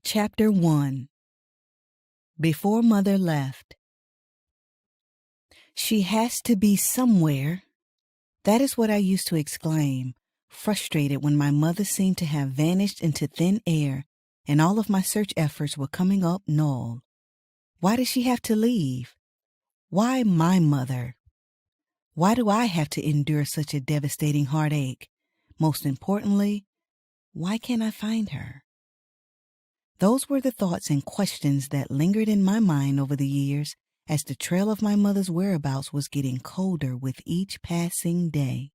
Chapter 1. Before Mother Left. She has to be somewhere. That is what I used to exclaim, frustrated when my mother seemed to have vanished into thin air and all of my search efforts were coming up null. Why did she have to leave? Why my mother? Why do I have to endure such a devastating heartache? Most importantly, why can't I find her? Those were the thoughts and questions that lingered in my mind over the years as the trail of my mother's whereabouts was getting colder with each passing day.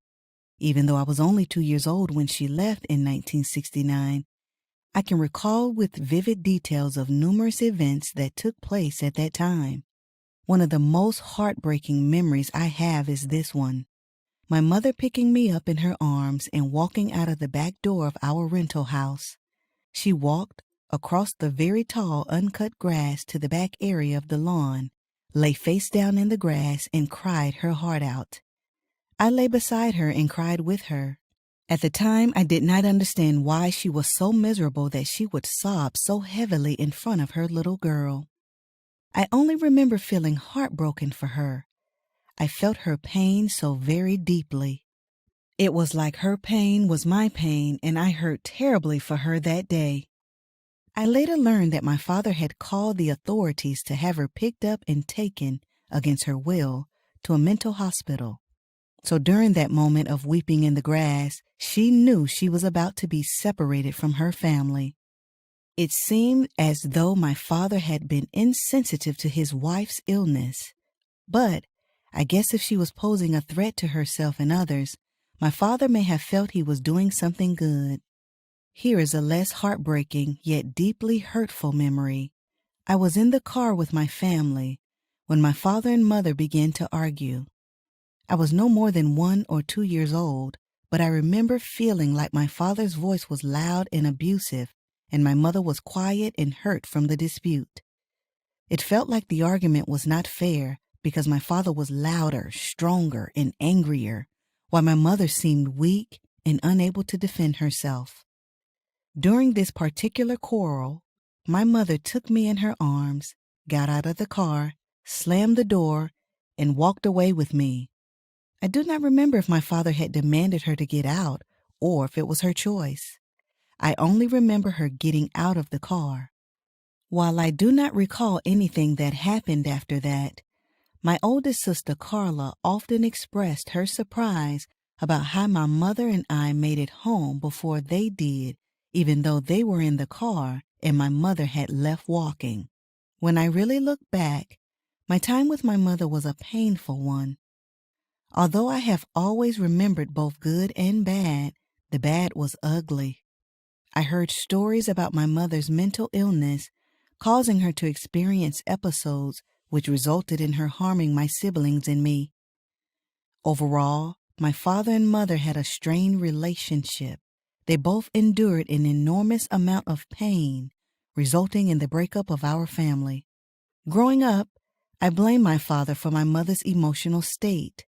Even though I was only 2 years old when she left in 1969, I can recall with vivid details of numerous events that took place at that time. One of the most heartbreaking memories I have is this one. My mother picking me up in her arms and walking out of the back door of our rental house. She walked across the very tall, uncut grass to the back area of the lawn, lay face down in the grass, and cried her heart out. I lay beside her and cried with her. At the time, I did not understand why she was so miserable that she would sob so heavily in front of her little girl. I only remember feeling heartbroken for her. I felt her pain so very deeply. It was like her pain was my pain, and I hurt terribly for her that day. I later learned that my father had called the authorities to have her picked up and taken, against her will, to a mental hospital. So during that moment of weeping in the grass, she knew she was about to be separated from her family. It seemed as though my father had been insensitive to his wife's illness. But I guess if she was posing a threat to herself and others, my father may have felt he was doing something good. Here is a less heartbreaking yet deeply hurtful memory. I was in the car with my family when my father and mother began to argue. I was no more than 1 or 2 years old, but I remember feeling like my father's voice was loud and abusive, and my mother was quiet and hurt from the dispute. It felt like the argument was not fair because my father was louder, stronger, and angrier, while my mother seemed weak and unable to defend herself. During this particular quarrel, my mother took me in her arms, got out of the car, slammed the door, and walked away with me. I do not remember if my father had demanded her to get out or if it was her choice. I only remember her getting out of the car. While I do not recall anything that happened after that, my oldest sister Carla often expressed her surprise about how my mother and I made it home before they did, even though they were in the car and my mother had left walking. When I really look back, my time with my mother was a painful one. Although I have always remembered both good and bad, the bad was ugly. I heard stories about my mother's mental illness, causing her to experience episodes which resulted in her harming my siblings and me. Overall, my father and mother had a strained relationship. They both endured an enormous amount of pain, resulting in the breakup of our family. Growing up, I blamed my father for my mother's emotional state.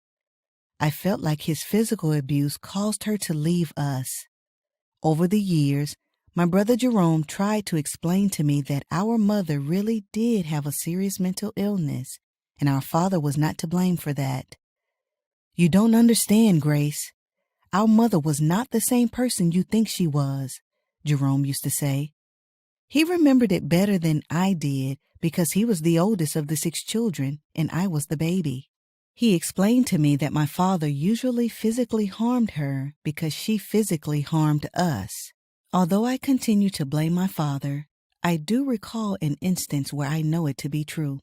I felt like his physical abuse caused her to leave us. Over the years, my brother Jerome tried to explain to me that our mother really did have a serious mental illness, and our father was not to blame for that. You don't understand, Grace. Our mother was not the same person you think she was, Jerome used to say. He remembered it better than I did because he was the oldest of the 6 children and I was the baby. He explained to me that my father usually physically harmed her because she physically harmed us. Although I continue to blame my father, I do recall an instance where I know it to be true.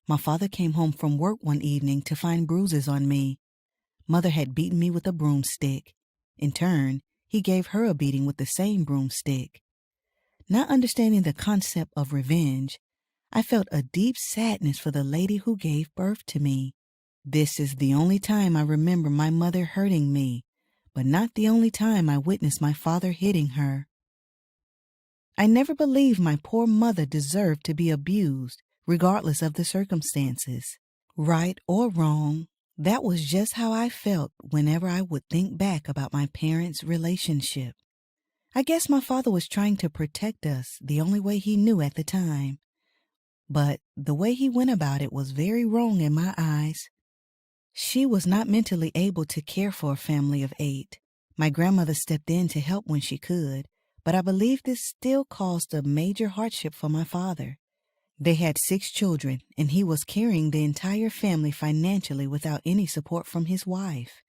My father came home from work one evening to find bruises on me. Mother had beaten me with a broomstick. In turn, he gave her a beating with the same broomstick. Not understanding the concept of revenge, I felt a deep sadness for the lady who gave birth to me. This is the only time I remember my mother hurting me, but not the only time I witnessed my father hitting her. I never believed my poor mother deserved to be abused, regardless of the circumstances. Right or wrong, that was just how I felt whenever I would think back about my parents' relationship. I guess my father was trying to protect us the only way he knew at the time. But the way he went about it was very wrong in my eyes. She was not mentally able to care for a family of 8. My grandmother stepped in to help when she could, but I believe this still caused a major hardship for my father. They had 6 children, and he was carrying the entire family financially without any support from his wife.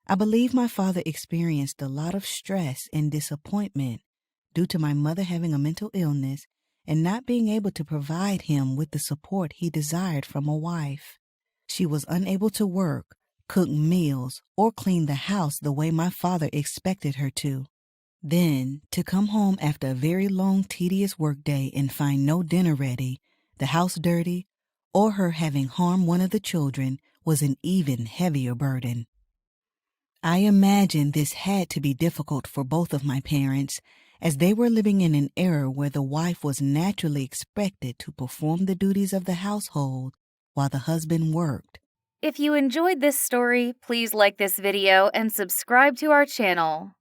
I believe my father experienced a lot of stress and disappointment due to my mother having a mental illness and not being able to provide him with the support he desired from a wife. She was unable to work, cook meals, or clean the house the way my father expected her to. Then, to come home after a very long, tedious workday and find no dinner ready, the house dirty, or her having harmed one of the children was an even heavier burden. I imagine this had to be difficult for both of my parents, as they were living in an era where the wife was naturally expected to perform the duties of the household while the husband worked. If you enjoyed this story, please like this video and subscribe to our channel.